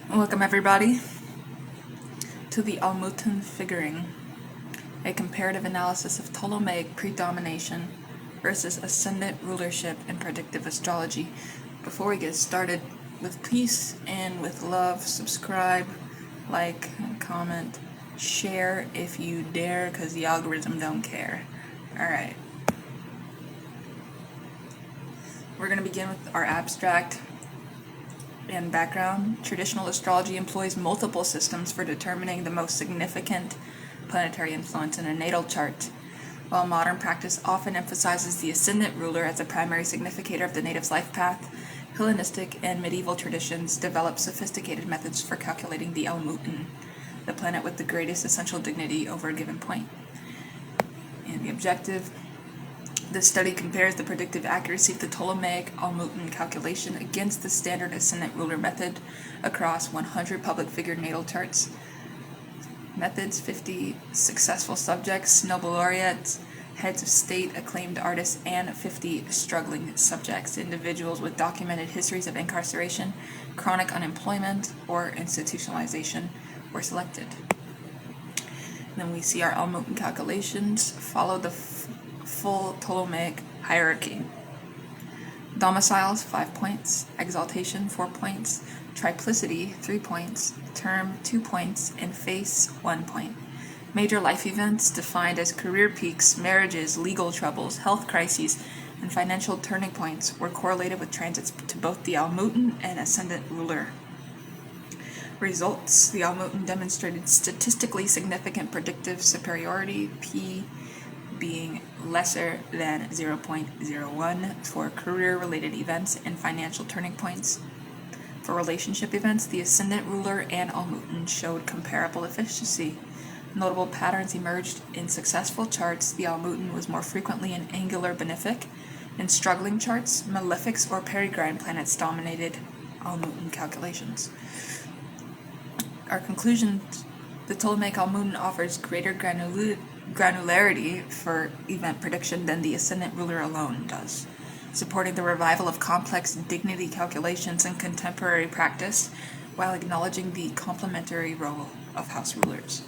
Welcome everybody to the Almutin figuring, a comparative analysis of Ptolemaic predomination versus ascendant rulership and predictive astrology. Before we get started, with peace and with love, subscribe, like, comment, share if you dare, because the algorithm don't care. Alright. We're going to begin with our abstract and background. Traditional astrology employs multiple systems for determining the most significant planetary influence in a natal chart, while modern practice often emphasizes the ascendant ruler as a primary significator of the native's life path. Hellenistic and medieval traditions developed sophisticated methods for calculating the Almutin, the planet with the greatest essential dignity over a given point. And the objective: this study compares the predictive accuracy of the Ptolemaic Almutin calculation against the standard ascendant ruler method across 100 public figure natal charts. Methods: 50 successful subjects, Nobel laureates, heads of state, acclaimed artists, and 50 struggling subjects, individuals with documented histories of incarceration, chronic unemployment, or institutionalization were selected. And then we see our Almutin calculations follow the full Ptolemaic hierarchy. Domiciles 5 points, exaltation 4 points, triplicity 3 points, term 2 points, and face 1 point. Major life events defined as career peaks, marriages, legal troubles, health crises, and financial turning points were correlated with transits to both the Almutin and ascendant ruler. Results: the Almutin demonstrated statistically significant predictive superiority, P being lesser than 0.01 for career-related events and financial turning points. For relationship events, the ascendant ruler and Almutin showed comparable efficiency. Notable patterns emerged in successful charts. The Almutin was more frequently an angular benefic. In struggling charts, malefics or peregrine planets dominated Almutin calculations. Our conclusion: the Ptolemaic Almutin offers greater granularity for event prediction than the ascendant ruler alone does, supporting the revival of complex dignity calculations in contemporary practice while acknowledging the complementary role of house rulers.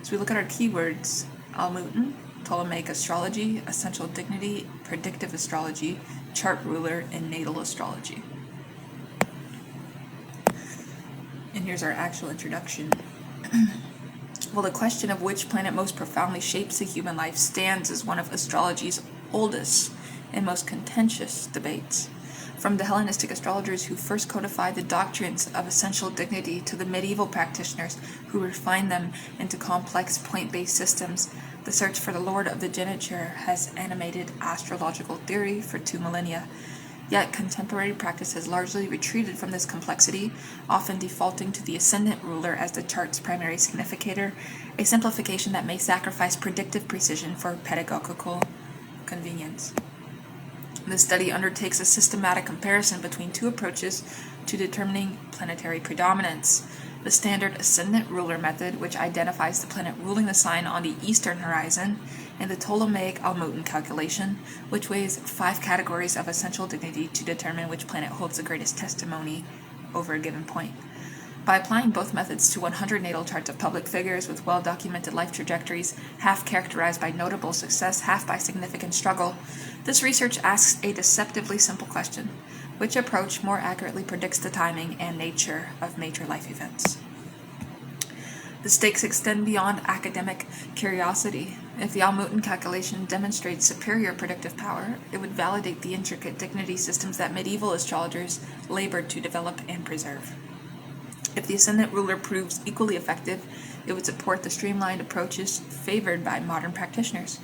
So we look at our keywords: Almutin, Ptolemaic astrology, essential dignity, predictive astrology, chart ruler, and natal astrology. And here's our actual introduction. Well, the question of which planet most profoundly shapes the human life stands as one of astrology's oldest and most contentious debates. From the Hellenistic astrologers who first codified the doctrines of essential dignity to the medieval practitioners who refined them into complex point-based systems, the search for the Lord of the Geniture has animated astrological theory for 2 millennia. Yet contemporary practice has largely retreated from this complexity, often defaulting to the ascendant ruler as the chart's primary significator, a simplification that may sacrifice predictive precision for pedagogical convenience. This study undertakes a systematic comparison between 2 approaches to determining planetary predominance: the standard ascendant ruler method, which identifies the planet ruling the sign on the eastern horizon, and the Ptolemaic Almutin calculation, which weighs 5 categories of essential dignity to determine which planet holds the greatest testimony over a given point. By applying both methods to 100 natal charts of public figures with well-documented life trajectories, half characterized by notable success, half by significant struggle, this research asks a deceptively simple question: which approach more accurately predicts the timing and nature of major life events? The stakes extend beyond academic curiosity. If the Almutin calculation demonstrates superior predictive power, it would validate the intricate dignity systems that medieval astrologers labored to develop and preserve. If the ascendant ruler proves equally effective, it would support the streamlined approaches favored by modern practitioners.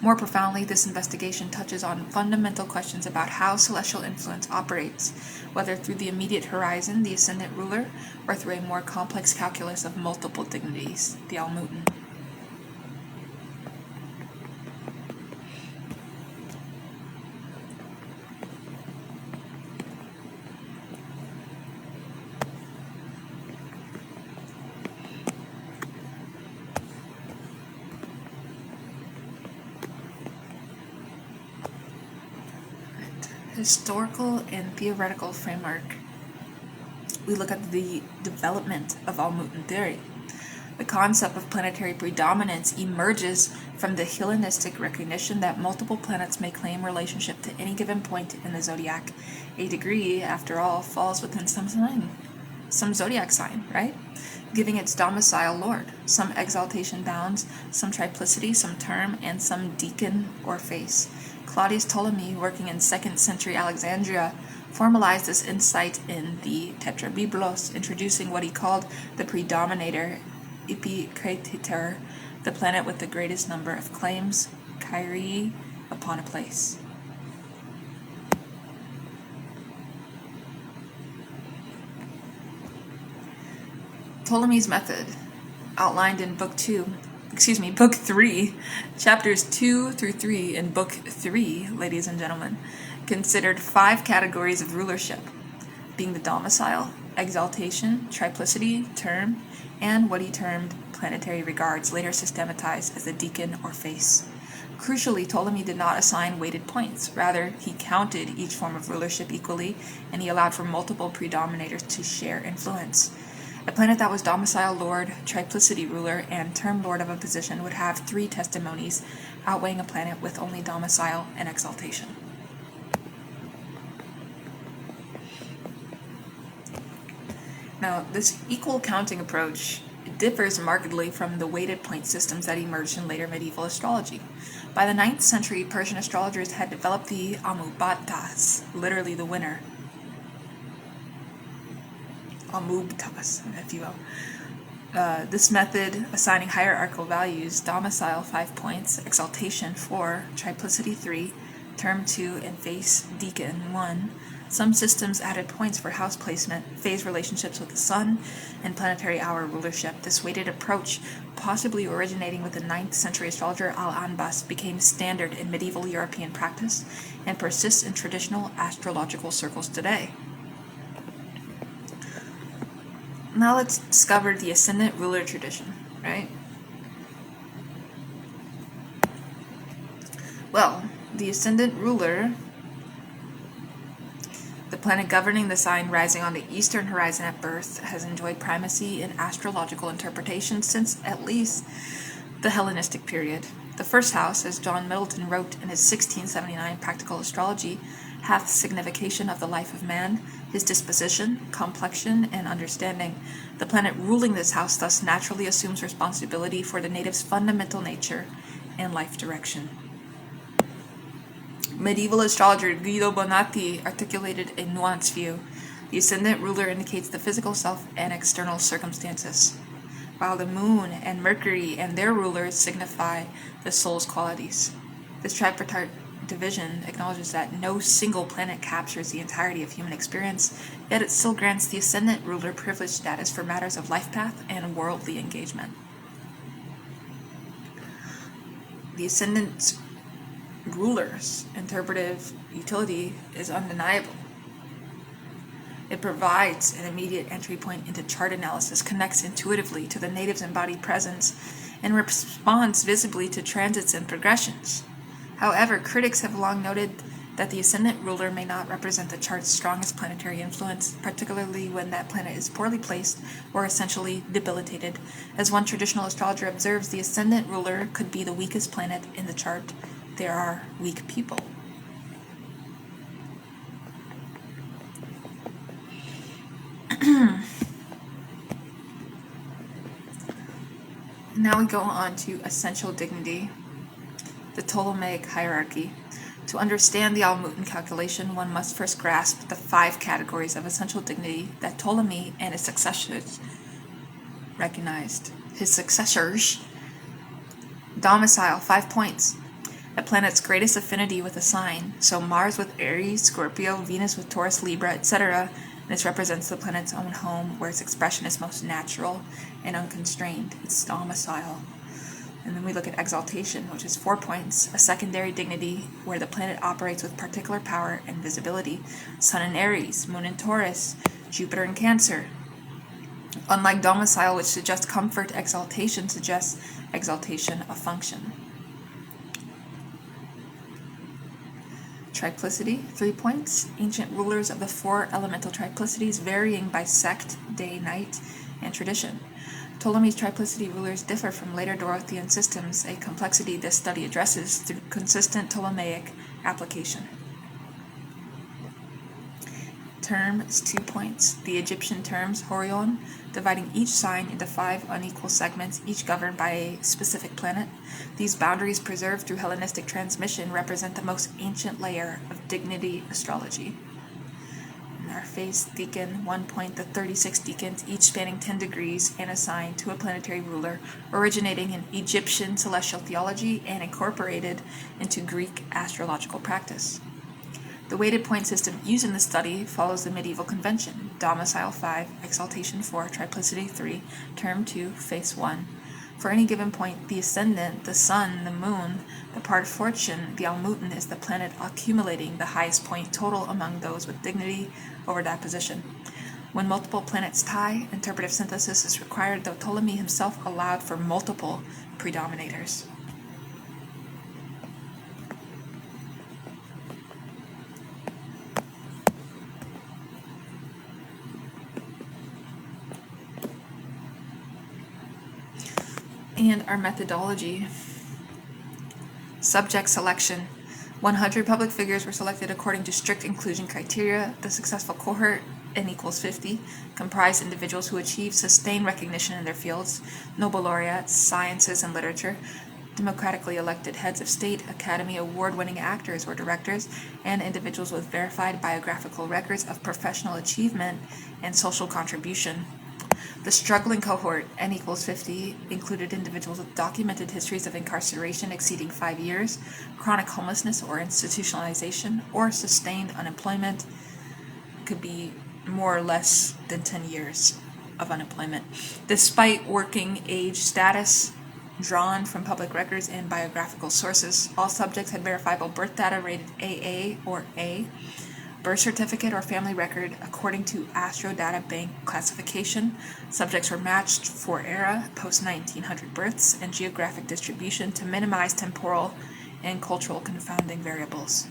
More profoundly, this investigation touches on fundamental questions about how celestial influence operates, whether through the immediate horizon, the ascendant ruler, or through a more complex calculus of multiple dignities, the Almutin. Historical and theoretical framework. we look at the development of Almuten theory. The concept of planetary predominance emerges from the Hellenistic recognition that multiple planets may claim relationship to any given point in the zodiac. A degree, after all, falls within some zodiac sign, right? Giving its domicile lord, some exaltation bounds, some triplicity, some term, and some deacon or face. Claudius Ptolemy, working in 2nd century Alexandria, formalized this insight in the Tetrabiblos, introducing what he called the predominator, Epicrator, the planet with the greatest number of claims, Kyrie, upon a place. Ptolemy's method, outlined in Book 3, chapters 2 through 3 in Book 3, ladies and gentlemen, considered 5 categories of rulership, being the domicile, exaltation, triplicity, term, and what he termed planetary regards, later systematized as the deacon or face. Crucially, Ptolemy did not assign weighted points. Rather, he counted each form of rulership equally, and he allowed for multiple predominators to share influence. A planet that was domicile lord, triplicity ruler, and term lord of a position would have 3 testimonies, outweighing a planet with only domicile and exaltation. Now, this equal counting approach differs markedly from the weighted point systems that emerged in later medieval astrology. By the 9th century, Persian astrologers had developed the Amubtas, literally the winner. Amubtas, if you will. This method, assigning hierarchical values, domicile 5 points, exaltation 4, triplicity 3, term 2, and face deacon 1. Some systems added points for house placement, phase relationships with the sun, and planetary hour rulership. This weighted approach, possibly originating with the 9th century astrologer Al-Anbas, became standard in medieval European practice and persists in traditional astrological circles today. Now let's discover the Ascendant ruler tradition, right? Well, the Ascendant ruler, the planet governing the sign rising on the eastern horizon at birth, has enjoyed primacy in astrological interpretation since at least the Hellenistic period. The first house, as John Middleton wrote in his 1679 Practical Astrology, hath signification of the life of man, his disposition, complexion, and understanding. The planet ruling this house thus naturally assumes responsibility for the native's fundamental nature and life direction. Medieval astrologer Guido Bonatti articulated a nuanced view. The ascendant ruler indicates the physical self and external circumstances, while the moon and Mercury and their rulers signify the soul's qualities. This tripartite division acknowledges that no single planet captures the entirety of human experience, yet it still grants the ascendant ruler privileged status for matters of life path and worldly engagement. The ascendant ruler's interpretive utility is undeniable. It provides an immediate entry point into chart analysis, connects intuitively to the native's embodied presence, and responds visibly to transits and progressions. However, critics have long noted that the ascendant ruler may not represent the chart's strongest planetary influence, particularly when that planet is poorly placed or essentially debilitated. As one traditional astrologer observes, the ascendant ruler could be the weakest planet in the chart. There are weak people. Now we go on to essential dignity, the Ptolemaic hierarchy. To understand the Almuten calculation, one must first grasp the 5 categories of essential dignity that Ptolemy and his successors recognized. Domicile, 5 points. A planet's greatest affinity with a sign, so Mars with Aries, Scorpio, Venus with Taurus, Libra, etc. This represents the planet's own home, where its expression is most natural and unconstrained, its domicile. And then we look at exaltation, which is 4 points, a secondary dignity where the planet operates with particular power and visibility. Sun in Aries, Moon in Taurus, Jupiter in Cancer. Unlike domicile, which suggests comfort, exaltation suggests exaltation of function. Triplicity, 3 points. Ancient rulers of the 4 elemental triplicities varying by sect, day, night, and tradition. Ptolemy's triplicity rulers differ from later Dorothean systems, a complexity this study addresses through consistent Ptolemaic application. Terms, 2 points. The Egyptian terms Horion, dividing each sign into 5 unequal segments, each governed by a specific planet. These boundaries, preserved through Hellenistic transmission, represent the most ancient layer of dignity astrology. In our phase decan, 1 point. The 36 decans, each spanning 10 degrees and assigned to a planetary ruler, originating in Egyptian celestial theology and incorporated into Greek astrological practice. The weighted point system used in the study follows the medieval convention: domicile 5, exaltation 4, triplicity 3, term 2, face 1. For any given point, the ascendant, the sun, the moon, the part of fortune, the almuten, is the planet accumulating the highest point total among those with dignity over that position. When multiple planets tie, interpretive synthesis is required, though Ptolemy himself allowed for multiple predominators. And our methodology. Subject selection. 100 public figures were selected according to strict inclusion criteria. The successful cohort, N equals 50, comprised individuals who achieved sustained recognition in their fields: Nobel laureates, sciences, and literature, democratically elected heads of state, Academy Award-winning actors or directors, and individuals with verified biographical records of professional achievement and social contribution. The struggling cohort, N equals 50, included individuals with documented histories of incarceration exceeding 5 years, chronic homelessness or institutionalization, or sustained unemployment. Could be more or less than 10 years of unemployment, despite working age status drawn from public records and biographical sources. All subjects had verifiable birth data rated AA or A, birth certificate or family record according to Astro Data Bank classification. Subjects were matched for era, post-1900 births, and geographic distribution to minimize temporal and cultural confounding variables.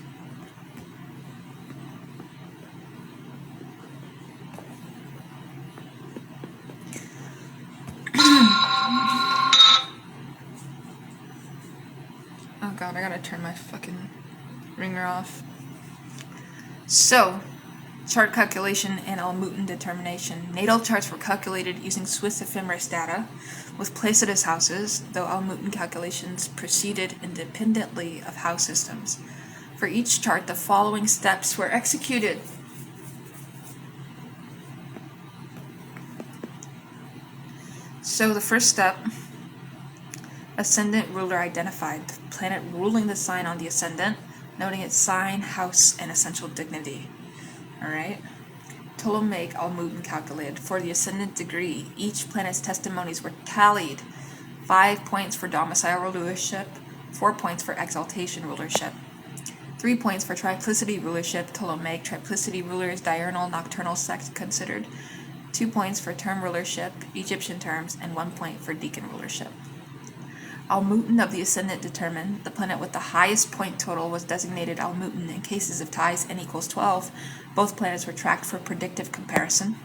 Oh god, I gotta turn my fucking ringer off. So, chart calculation and almuten determination. Natal charts were calculated using Swiss ephemeris data with placidus houses, though almuten calculations proceeded independently of house systems. For each chart, the following steps were executed. So the first step, ascendant ruler identified, the planet ruling the sign on the ascendant, noting its sign, house, and essential dignity. Alright? Ptolemaic almuten calculated. For the ascendant degree, each planet's testimonies were tallied. 5 points for domicile rulership, 4 points for exaltation rulership, 3 points for triplicity rulership, Ptolemaic triplicity rulers, diurnal, nocturnal sect considered, 2 points for term rulership, Egyptian terms, and 1 point for decan rulership. Almuten of the ascendant determined. The planet with the highest point total was designated almuten. In cases of ties N equals 12, both planets were tracked for predictive comparison.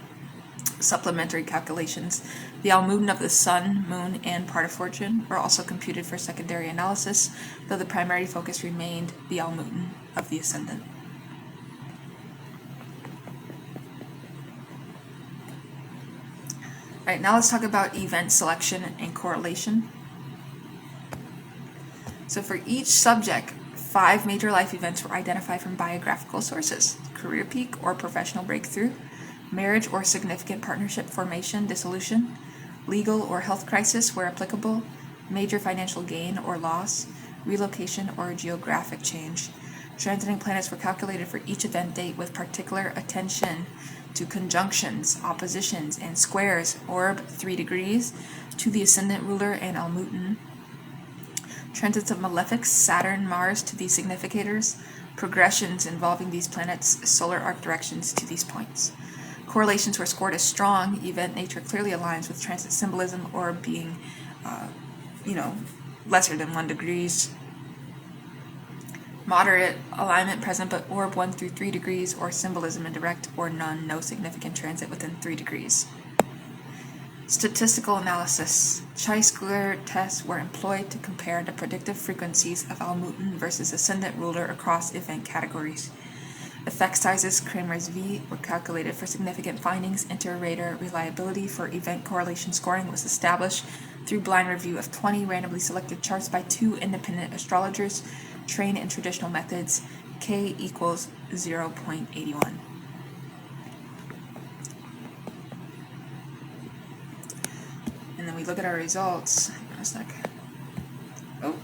Supplementary calculations. The almuten of the sun, moon, and part of fortune were also computed for secondary analysis, though the primary focus remained the almuten of the ascendant. Alright, now let's talk about event selection and correlation. So for each subject, 5 major life events were identified from biographical sources: career peak or professional breakthrough, marriage or significant partnership formation, dissolution, legal or health crisis where applicable, major financial gain or loss, relocation or geographic change. Transiting planets were calculated for each event date with particular attention to conjunctions, oppositions, and squares, orb 3 degrees, to the ascendant ruler and almuten. Transits of malefics, Saturn, Mars to these significators, progressions involving these planets, solar arc directions to these points. Correlations were scored as strong. Event nature clearly aligns with transit symbolism or being, lesser than 1 degrees. Moderate, alignment present but orb 1 through 3 degrees, or symbolism indirect, or none, no significant transit within 3 degrees. Statistical analysis. Chi-square tests were employed to compare the predictive frequencies of Almuten versus Ascendant ruler across event categories. Effect sizes, Kramer's V, were calculated for significant findings. Inter-rater reliability for event correlation scoring was established through blind review of 20 randomly selected charts by 2 independent astrologers trained in traditional methods. K equals 0.81. And then we look at our results. Hang on a sec. Oh.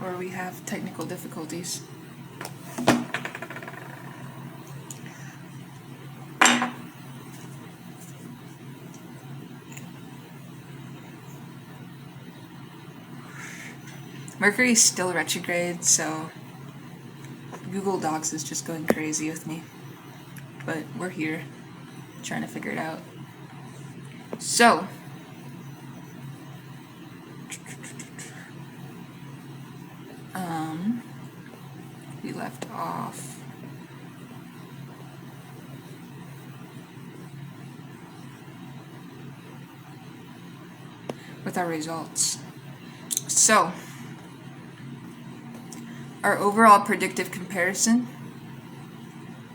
Or we have technical difficulties. Mercury is still retrograde, so Google Docs is just going crazy with me. But we're here, trying to figure it out. So, we left off with our results. So, our overall predictive comparison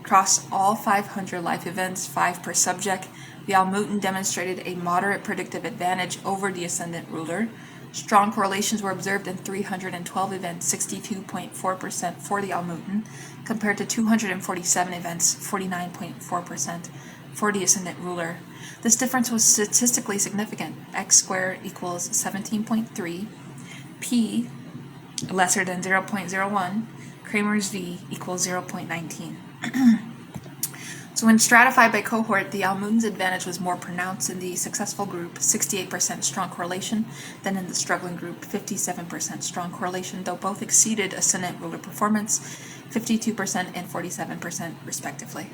across all 500 life events, 5 per subject, the Almuten demonstrated a moderate predictive advantage over the Ascendant ruler. Strong correlations were observed in 312 events, 62.4% for the Almuten, compared to 247 events, 49.4% for the Ascendant ruler. This difference was statistically significant. X squared equals 17.3, P lesser than 0.01, Kramer's V equals 0.19. So when stratified by cohort, the Almuten's advantage was more pronounced in the successful group, 68% strong correlation, than in the struggling group, 57% strong correlation, though both exceeded Ascendant ruler performance, 52% and 47% respectively.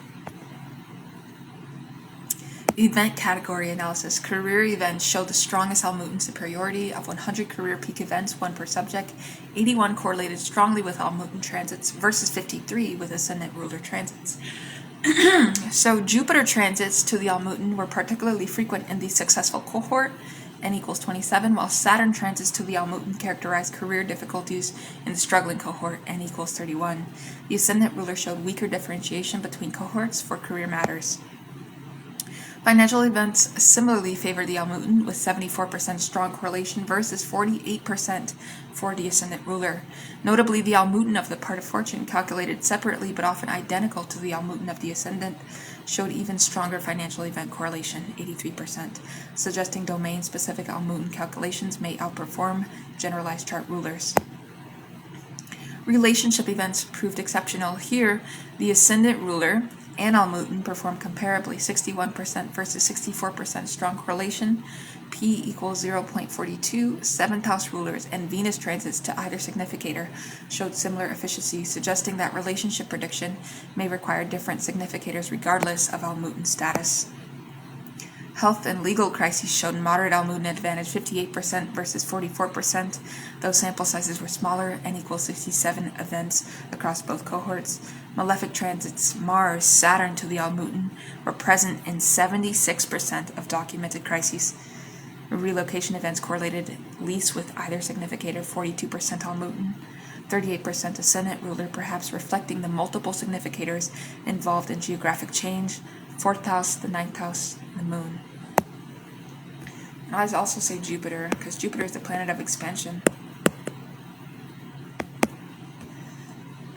Event category analysis. Career events show the strongest Almuten superiority. Of 100 career peak events, 1 per subject, 81 correlated strongly with Almuten transits versus 53 with Ascendant ruler transits. So Jupiter transits to the Almuten were particularly frequent in the successful cohort, N equals 27, while Saturn transits to the Almuten characterized career difficulties in the struggling cohort, N equals 31. The Ascendant ruler showed weaker differentiation between cohorts for career matters. Financial events similarly favor the Almuten with 74% strong correlation versus 48% for the Ascendant ruler. Notably, the Almuten of the part of fortune, calculated separately but often identical to the Almuten of the Ascendant, showed even stronger financial event correlation, 83%, suggesting domain-specific Almuten calculations may outperform generalized chart rulers. Relationship events proved exceptional. Here, the Ascendant ruler and Almuten performed comparably, 61% versus 64% strong correlation, P equals 0.42, 7th house rulers and Venus transits to either significator showed similar efficiency, suggesting that relationship prediction may require different significators regardless of Almuten status. Health and legal crises showed moderate Almuten advantage, 58% versus 44%, though sample sizes were smaller, N equals 67 events across both cohorts. Malefic transits, Mars, Saturn to the Almuten, were present in 76% of documented crises. Relocation events correlated least with either significator, 42% Almuten, 38% Ascendant ruler, perhaps reflecting the multiple significators involved in geographic change, 4th house, the 9th house, the moon. And I also say Jupiter, because Jupiter is the planet of expansion.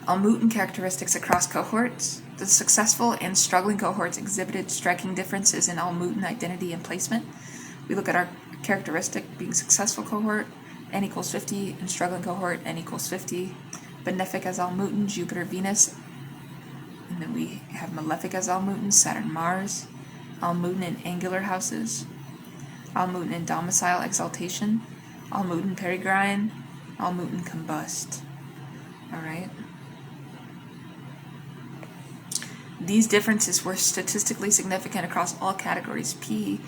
Almuten characteristics across cohorts. The successful and struggling cohorts exhibited striking differences in Almuten identity and placement. We look at our characteristic being successful cohort, N equals 50, and struggling cohort, N equals 50. Benefic as Almuten, Jupiter, Venus. And then we have Malefic as Almuten, Saturn, Mars. Almuten in angular houses. Almuten in domicile exaltation. Almuten perigrine. Almuten combust. Alright. These differences were statistically significant across all categories, P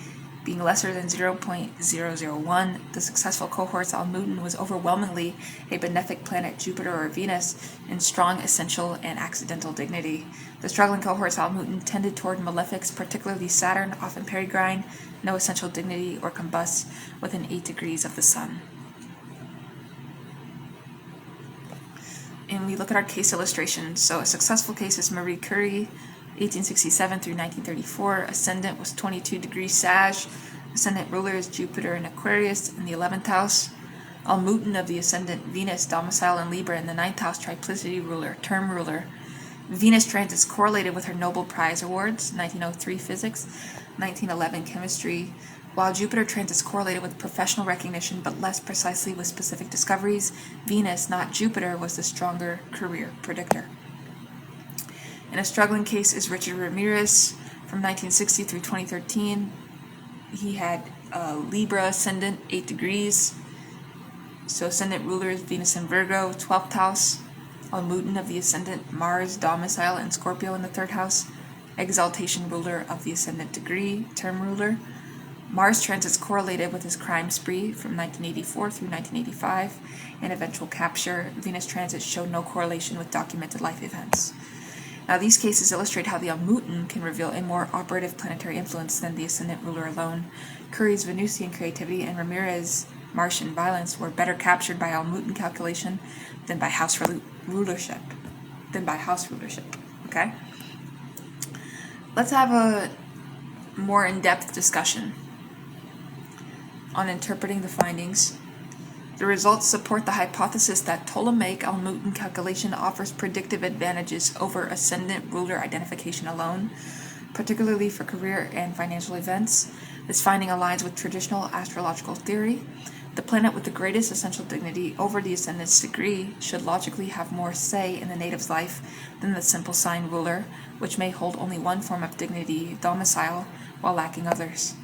being lesser than 0.001, the successful cohort's Almuten was overwhelmingly a benefic planet, Jupiter or Venus, in strong essential and accidental dignity. The struggling cohort's Almuten tended toward malefics, particularly Saturn, often peregrine, no essential dignity, or combust within 8 degrees of the Sun. And we look at our case illustrations. So a successful case is Marie Curie, 1867 through 1934. Ascendant was 22 degrees Sag. Ascendant ruler is Jupiter in Aquarius in the 11th house. Almuten of the ascendant Venus, domicile in Libra in the 9th house, triplicity ruler, term ruler. Venus transits correlated with her Nobel Prize awards, 1903 physics, 1911 chemistry, while Jupiter transits correlated with professional recognition but less precisely with specific discoveries. Venus, not Jupiter, was the stronger career predictor. In a struggling case is Richard Ramirez from 1960 through 2013. He had Libra ascendant, 8 degrees. So ascendant ruler is Venus in Virgo, 12th house. Almuten of the ascendant Mars, domicile in Scorpio in the 3rd house. Exaltation ruler of the ascendant degree, term ruler. Mars transits correlated with his crime spree from 1984 through 1985 and eventual capture. Venus transits show no correlation with documented life events. Now, these cases illustrate how the Almuten can reveal a more operative planetary influence than the ascendant ruler alone. Curie's Venusian creativity and Ramirez's Martian violence were better captured by Almuten calculation than by house rulership. Okay? Let's have a more in-depth discussion on interpreting the findings. The results support the hypothesis that Ptolemaic Almuten calculation offers predictive advantages over ascendant ruler identification alone, particularly for career and financial events. This finding aligns with traditional astrological theory. The planet with the greatest essential dignity over the ascendant's degree should logically have more say in the native's life than the simple sign ruler, which may hold only one form of dignity, domicile, while lacking others.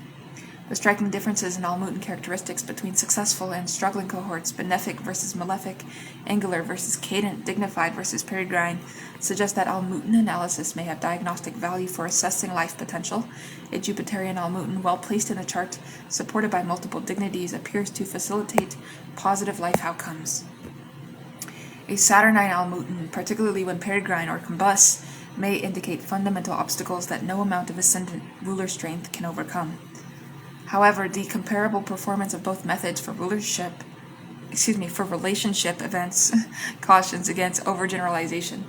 The striking differences in Almuten characteristics between successful and struggling cohorts, benefic versus malefic, angular versus cadent, dignified versus peregrine, suggest that Almuten analysis may have diagnostic value for assessing life potential. A Jupiterian Almuten, well placed in the chart, supported by multiple dignities, appears to facilitate positive life outcomes. A Saturnine Almuten, particularly when peregrine or combust, may indicate fundamental obstacles that no amount of ascendant ruler strength can overcome. However, the comparable performance of both methods for relationship events cautions against overgeneralization.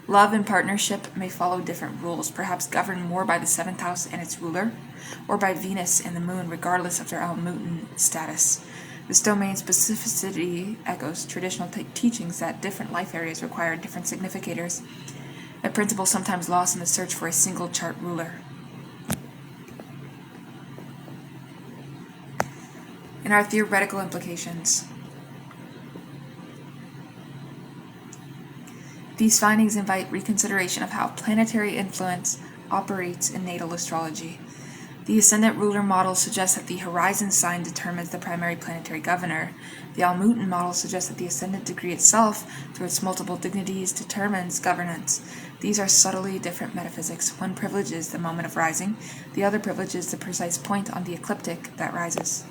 Love and partnership may follow different rules, perhaps governed more by the 7th house and its ruler, or by Venus and the moon, regardless of their Almuten status. This domain specificity echoes traditional teachings that different life areas require different significators, a principle sometimes lost in the search for a single chart ruler. In our theoretical implications, these findings invite reconsideration of how planetary influence operates in natal astrology. The ascendant ruler model suggests that the horizon sign determines the primary planetary governor. The Almuten model suggests that the ascendant degree itself, through its multiple dignities, determines governance. These are subtly different metaphysics. One privileges the moment of rising, the other privileges the precise point on the ecliptic that rises.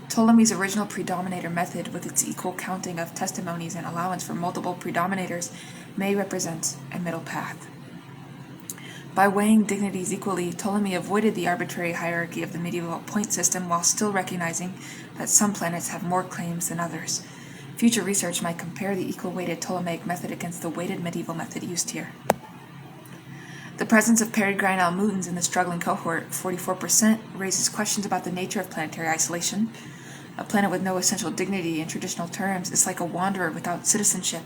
Ptolemy's original predominator method, with its equal counting of testimonies and allowance for multiple predominators, may represent a middle path. By weighing dignities equally, Ptolemy avoided the arbitrary hierarchy of the medieval point system while still recognizing that some planets have more claims than others. Future research might compare the equal-weighted Ptolemaic method against the weighted medieval method used here. The presence of peregrine Almutens in the struggling cohort, 44%, raises questions about the nature of planetary isolation. A planet with no essential dignity in traditional terms is like a wanderer without citizenship.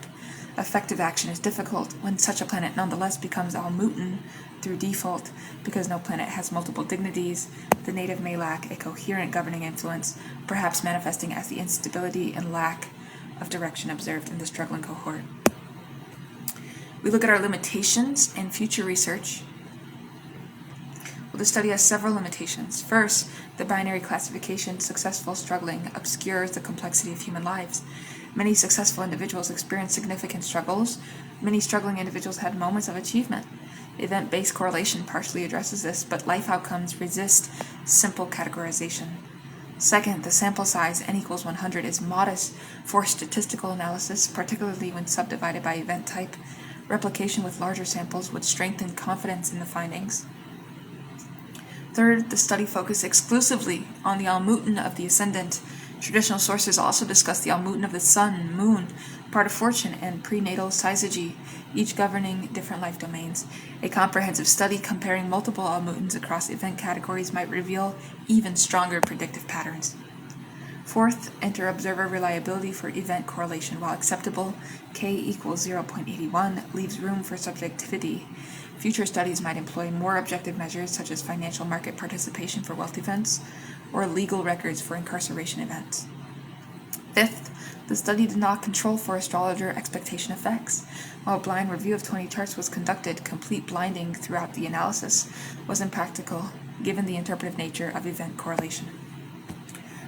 Effective action is difficult when such a planet nonetheless becomes Almuten through default. Because no planet has multiple dignities, the native may lack a coherent governing influence, perhaps manifesting as the instability and lack of direction observed in the struggling cohort. We look at our limitations and future research. Well, this study has several limitations. First, the binary classification, successful, struggling, obscures the complexity of human lives. Many successful individuals experience significant struggles. Many struggling individuals had moments of achievement. Event-based correlation partially addresses this, but life outcomes resist simple categorization. Second, the sample size n equals 100 is modest for statistical analysis, particularly when subdivided by event type. Replication with larger samples would strengthen confidence in the findings. Third, the study focused exclusively on the almuten of the ascendant. Traditional sources also discuss the almuten of the sun, moon, part of fortune, and prenatal syzygy, each governing different life domains. A comprehensive study comparing multiple almutens across event categories might reveal even stronger predictive patterns. Fourth, enter observer reliability for event correlation. While acceptable, k equals 0.81 leaves room for subjectivity. Future studies might employ more objective measures such as financial market participation for wealth events or legal records for incarceration events. Fifth, the study did not control for astrologer expectation effects. While a blind review of 20 charts was conducted, complete blinding throughout the analysis was impractical given the interpretive nature of event correlation.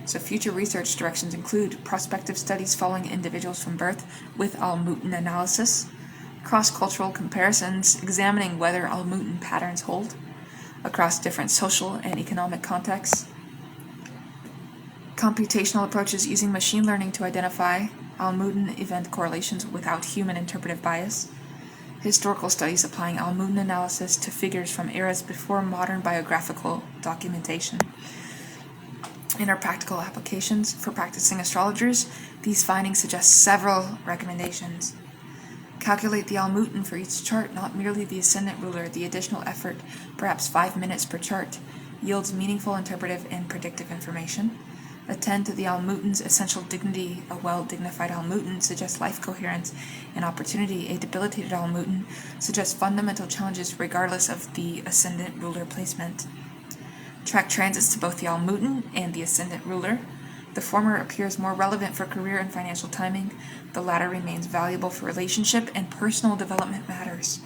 So future research directions include prospective studies following individuals from birth with almuten analysis, cross-cultural comparisons examining whether almuten patterns hold across different social and economic contexts, computational approaches using machine learning to identify almuten event correlations without human interpretive bias, historical studies applying almuten analysis to figures from eras before modern biographical documentation. In our practical applications for practicing astrologers, these findings suggest several recommendations. Calculate the almuten for each chart, not merely the ascendant ruler. The additional effort, perhaps 5 minutes per chart, yields meaningful interpretive and predictive information. Attend to the almuten's essential dignity. A well-dignified almuten suggests life coherence and opportunity. A debilitated almuten suggests fundamental challenges regardless of the ascendant ruler placement. Track transits to both the almuten and the ascendant ruler. The former appears more relevant for career and financial timing. The latter remains valuable for relationship and personal development matters.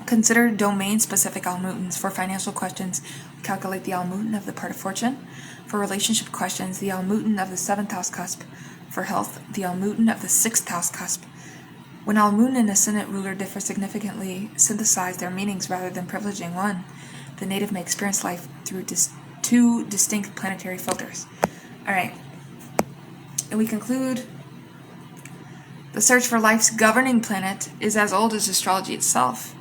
Consider domain-specific almutens. For financial questions, calculate the almuten of the part of fortune. For relationship questions, the almuten of the 7th house cusp. For health, the almuten of the 6th house cusp. When almuten and ascendant ruler differ significantly, synthesize their meanings rather than privileging one. The native may experience life through two distinct planetary filters. Alright, and we conclude, the search for life's governing planet is as old as astrology itself.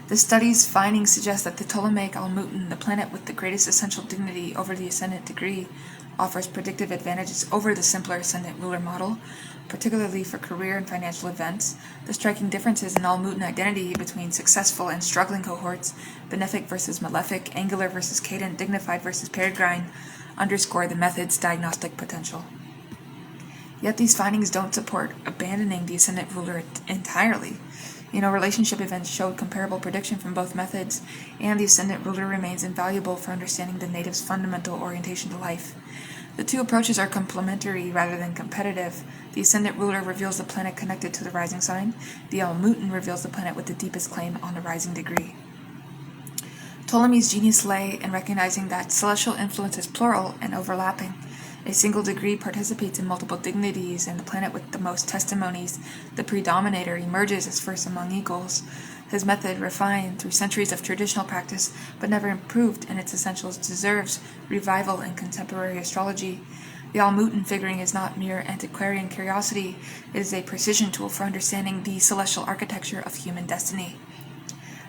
The study's findings suggest that the Ptolemaic almuten, the planet with the greatest essential dignity over the ascendant degree, offers predictive advantages over the simpler ascendant ruler model, particularly for career and financial events. The striking differences in almuten identity between successful and struggling cohorts, benefic versus malefic, angular versus cadent, dignified versus peregrine, underscore the method's diagnostic potential. Yet these findings don't support abandoning the ascendant ruler entirely. Relationship events showed comparable prediction from both methods, and the ascendant ruler remains invaluable for understanding the native's fundamental orientation to life. The two approaches are complementary rather than competitive. The ascendant ruler reveals the planet connected to the rising sign. The almuten reveals the planet with the deepest claim on the rising degree. Ptolemy's genius lay in recognizing that celestial influence is plural and overlapping. A single degree participates in multiple dignities, and the planet with the most testimonies, the predominator, emerges as first among equals. His method, refined through centuries of traditional practice but never improved in its essentials, deserves revival in contemporary astrology. The almuten figuring is not mere antiquarian curiosity, it is a precision tool for understanding the celestial architecture of human destiny.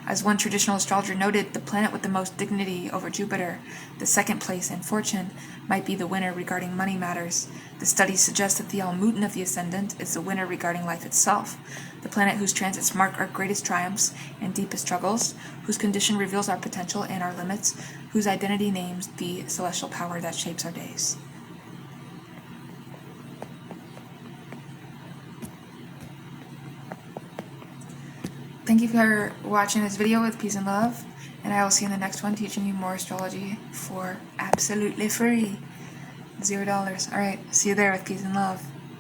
As one traditional astrologer noted, the planet with the most dignity over Jupiter, the second place in fortune, might be the winner regarding money matters. The studies suggest that the almuten of the ascendant is the winner regarding life itself, the planet whose transits mark our greatest triumphs and deepest struggles, whose condition reveals our potential and our limits, whose identity names the celestial power that shapes our days. Thank you for watching this video with peace and love, and I will see you in the next one teaching you more astrology for absolutely free. $0. Alright, see you there with peace and love.